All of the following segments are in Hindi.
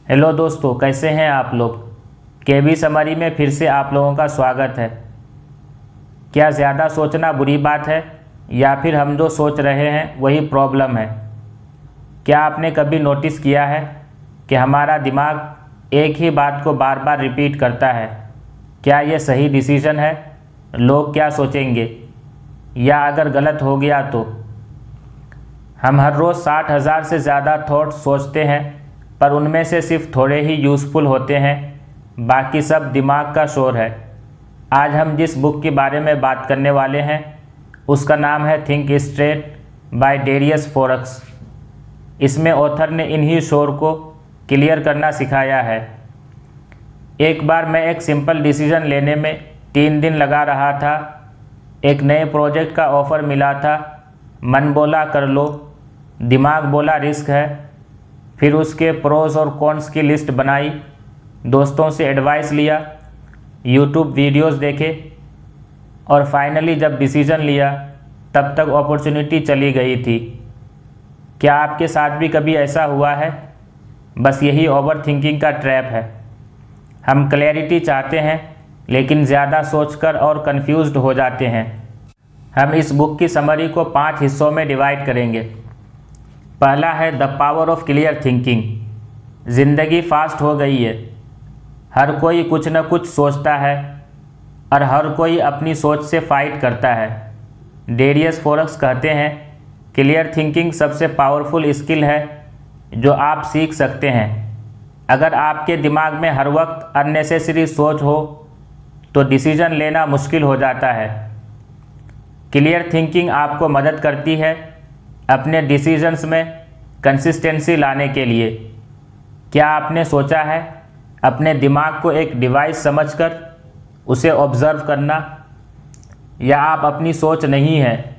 हेलो दोस्तों, कैसे हैं आप लोग। केबी समरी में फिर से आप लोगों का स्वागत है। क्या ज़्यादा सोचना बुरी बात है या फिर हम जो सोच रहे हैं वही प्रॉब्लम है। क्या आपने कभी नोटिस किया है कि हमारा दिमाग एक ही बात को बार बार रिपीट करता है। क्या ये सही डिसीजन है, लोग क्या सोचेंगे, या अगर गलत हो गया तो। हम हर रोज़ 60,000 से ज़्यादा थॉट्स सोचते हैं, पर उनमें से सिर्फ थोड़े ही यूज़फुल होते हैं, बाकी सब दिमाग का शोर है। आज हम जिस बुक के बारे में बात करने वाले हैं उसका नाम है think straight by Darius Foroux. इसमें ऑथर ने इन्हीं शोर को क्लियर करना सिखाया है। एक बार मैं एक सिंपल डिसीजन लेने में 3 दिन लगा रहा था। एक नए प्रोजेक्ट का ऑफ़र मिला था। मन बोला कर लो, दिमाग बोला रिस्क है। फिर उसके प्रोज और कॉन्स की लिस्ट बनाई, दोस्तों से एडवाइस लिया, यूट्यूब वीडियोस देखे और फाइनली जब डिसीजन लिया तब तक अपॉर्चुनिटी चली गई थी। क्या आपके साथ भी कभी ऐसा हुआ है? बस यही ओवर थिंकिंग का ट्रैप है। हम क्लैरिटी चाहते हैं लेकिन ज़्यादा सोचकर और कंफ्यूज्ड हो जाते हैं। हम इस बुक की समरी को 5 हिस्सों में डिवाइड करेंगे। पहला है the power of clear thinking. ज़िंदगी फास्ट हो गई है, हर कोई कुछ न कुछ सोचता है और हर कोई अपनी सोच से फाइट करता है। डेरियस फोरक्स कहते हैं क्लियर थिंकिंग सबसे पावरफुल स्किल है जो आप सीख सकते हैं। अगर आपके दिमाग में हर वक्त अननेसेसरी सोच हो तो डिसीजन लेना मुश्किल हो जाता है। क्लियर थिंकिंग आपको मदद करती है अपने डिसीजंस में कंसिस्टेंसी लाने के लिए। क्या आपने सोचा है अपने दिमाग को एक डिवाइस समझकर उसे ऑब्ज़र्व करना? या आप अपनी सोच नहीं है,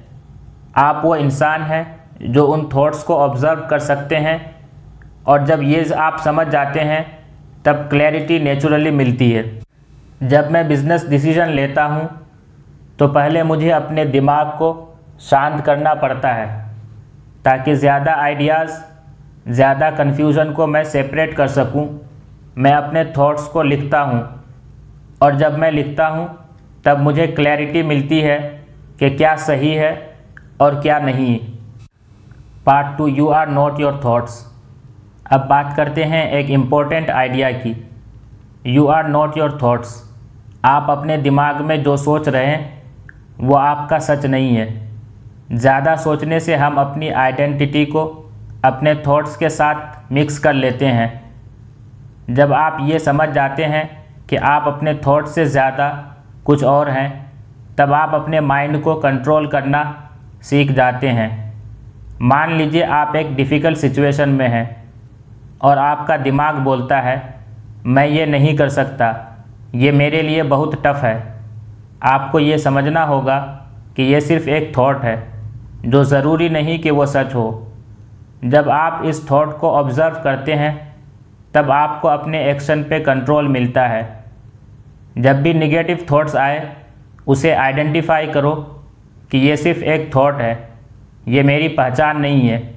आप वो इंसान हैं जो उन थॉट्स को ऑब्ज़र्व कर सकते हैं, और जब ये आप समझ जाते हैं तब क्लैरिटी नेचुरली मिलती है। जब मैं बिज़नेस डिसीजन लेता हूँ तो पहले मुझे अपने दिमाग को शांत करना पड़ता है ताकि ज़्यादा आइडियाज़, ज़्यादा कन्फ्यूज़न को मैं सेपरेट कर सकूं। मैं अपने थॉट्स को लिखता हूं और जब मैं लिखता हूं तब मुझे क्लैरिटी मिलती है कि क्या सही है और क्या नहीं। Part 2, you are not your thoughts. अब बात करते हैं एक इम्पोर्टेंट आइडिया की। You are not your thoughts. आप अपने दिमाग में जो सोच रहे हैं वो आपका सच नहीं है। ज़्यादा सोचने से हम अपनी आइडेंटिटी को अपने थॉट्स के साथ मिक्स कर लेते हैं। जब आप ये समझ जाते हैं कि आप अपने थॉट्स से ज़्यादा कुछ और हैं, तब आप अपने माइंड को कंट्रोल करना सीख जाते हैं। मान लीजिए आप एक डिफ़िकल्ट सिचुएशन में हैं और आपका दिमाग बोलता है मैं ये नहीं कर सकता, ये मेरे लिए बहुत टफ है। आपको ये समझना होगा कि ये सिर्फ़ एक थॉट है, जो ज़रूरी नहीं कि वो सच हो। जब आप इस थॉट को ऑब्ज़र्व करते हैं तब आपको अपने एक्शन पे कंट्रोल मिलता है। जब भी निगेटिव थॉट्स आए उसे आइडेंटिफाई करो कि ये सिर्फ़ एक थॉट है, ये मेरी पहचान नहीं है।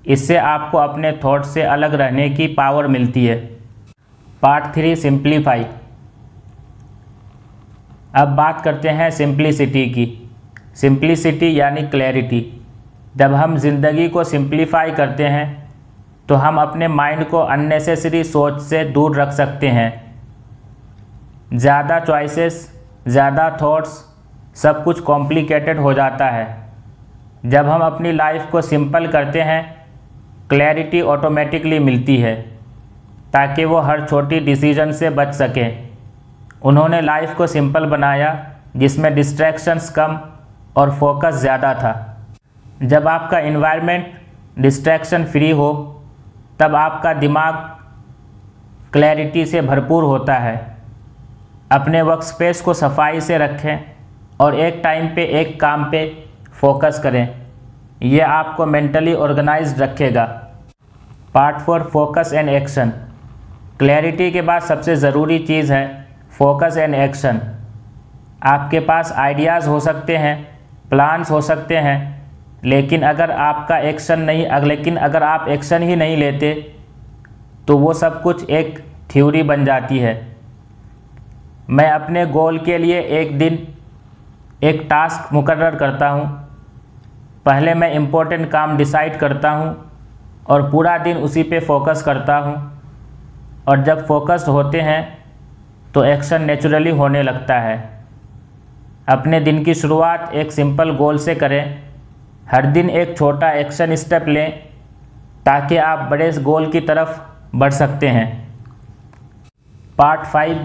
इससे आपको अपने थॉट से अलग रहने की पावर मिलती है। Part 3, simplify. अब बात करते हैं सिंप्लिसिटी की। सिंप्लिसिटी यानी क्लैरिटी। जब हम ज़िंदगी को सिंप्लीफाई करते हैं तो हम अपने माइंड को अननेसेसरी सोच से दूर रख सकते हैं। ज़्यादा चॉइसेस, ज़्यादा थॉट्स, सब कुछ कॉम्प्लिकेटेड हो जाता है। जब हम अपनी लाइफ को सिंपल करते हैं क्लैरिटी ऑटोमेटिकली मिलती है ताकि वो हर छोटी डिसीजन से बच सकें। उन्होंने लाइफ को सिंपल बनाया जिसमें डिस्ट्रैक्शंस कम और फोकस ज़्यादा था। जब आपका इन्वायरमेंट डिस्ट्रैक्शन फ्री हो तब आपका दिमाग क्लैरिटी से भरपूर होता है। अपने वर्क स्पेस को सफाई से रखें और एक टाइम पे एक काम पे फोकस करें। ये आपको मेंटली ऑर्गेनाइज्ड रखेगा। Part 4, focus and action. Clarity के बाद सबसे ज़रूरी चीज़ है फोकस एंड एक्शन। आपके पास आइडियाज़ हो सकते हैं, प्लान्स हो सकते हैं, लेकिन अगर आप एक्शन ही नहीं लेते तो वो सब कुछ एक थ्योरी बन जाती है। मैं अपने गोल के लिए एक दिन एक टास्क मुकर्रर करता हूँ। पहले मैं इम्पोर्टेंट काम डिसाइड करता हूँ और पूरा दिन उसी पे फोकस करता हूँ, और जब फोकस्ड होते हैं तो एक्शन नेचुरली होने लगता है। अपने दिन की शुरुआत एक सिंपल गोल से करें। हर दिन एक छोटा एक्शन स्टेप लें ताकि आप बड़े गोल की तरफ बढ़ सकते हैं। Part 5,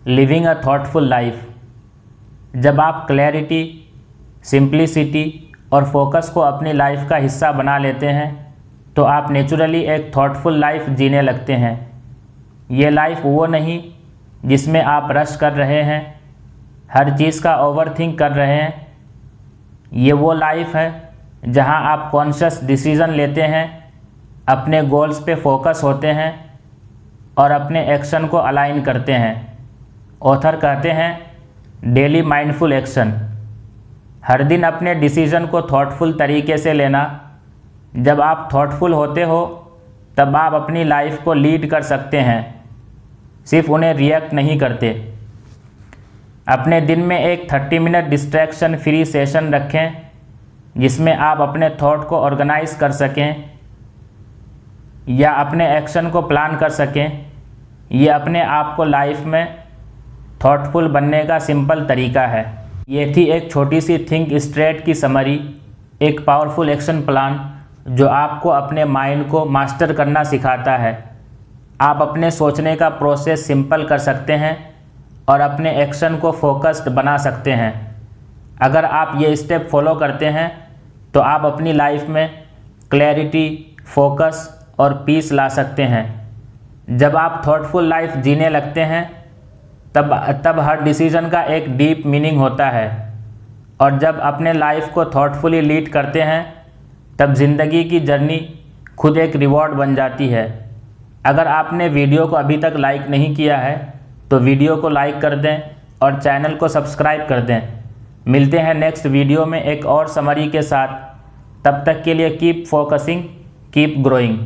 living a thoughtful life. जब आप क्लैरिटी, सिंप्लिसिटी और फोकस को अपनी लाइफ का हिस्सा बना लेते हैं तो आप नेचुरली एक थॉटफुल लाइफ जीने लगते हैं। ये लाइफ वो नहीं जिसमें आप रश कर रहे हैं, हर चीज़ का ओवरथिंक कर रहे हैं। ये वो लाइफ है जहां आप कॉन्शियस डिसीज़न लेते हैं, अपने गोल्स पे फोकस होते हैं और अपने एक्शन को अलाइन करते हैं। ऑथर कहते हैं डेली माइंडफुल एक्शन। हर दिन अपने डिसीज़न को थॉटफुल तरीके से लेना। जब आप थॉटफुल होते हो तब आप अपनी लाइफ को लीड कर सकते हैं, सिर्फ उन्हें रिएक्ट नहीं करते। अपने दिन में एक 30 मिनट डिस्ट्रैक्शन फ्री सेशन रखें जिसमें आप अपने थॉट को ऑर्गेनाइज कर सकें या अपने एक्शन को प्लान कर सकें। ये अपने आप को लाइफ में थॉटफुल बनने का सिंपल तरीका है। ये थी एक छोटी सी थिंक स्ट्रेट की समरी, एक पावरफुल एक्शन प्लान जो आपको अपने माइंड को मास्टर करना सिखाता है। आप अपने सोचने का प्रोसेस सिंपल कर सकते हैं और अपने एक्शन को फोकस्ड बना सकते हैं। अगर आप ये स्टेप फॉलो करते हैं तो आप अपनी लाइफ में क्लैरिटी, फोकस और पीस ला सकते हैं। जब आप थॉटफुल लाइफ जीने लगते हैं तब हर डिसीजन का एक डीप मीनिंग होता है, और जब अपने लाइफ को थॉटफुली लीड करते हैं तब ज़िंदगी की जर्नी खुद एक रिवॉर्ड बन जाती है। अगर आपने वीडियो को अभी तक लाइक नहीं किया है तो वीडियो को लाइक कर दें और चैनल को सब्सक्राइब कर दें। मिलते हैं नेक्स्ट वीडियो में एक और समरी के साथ। तब तक के लिए कीप फोकसिंग, कीप ग्रोइंग।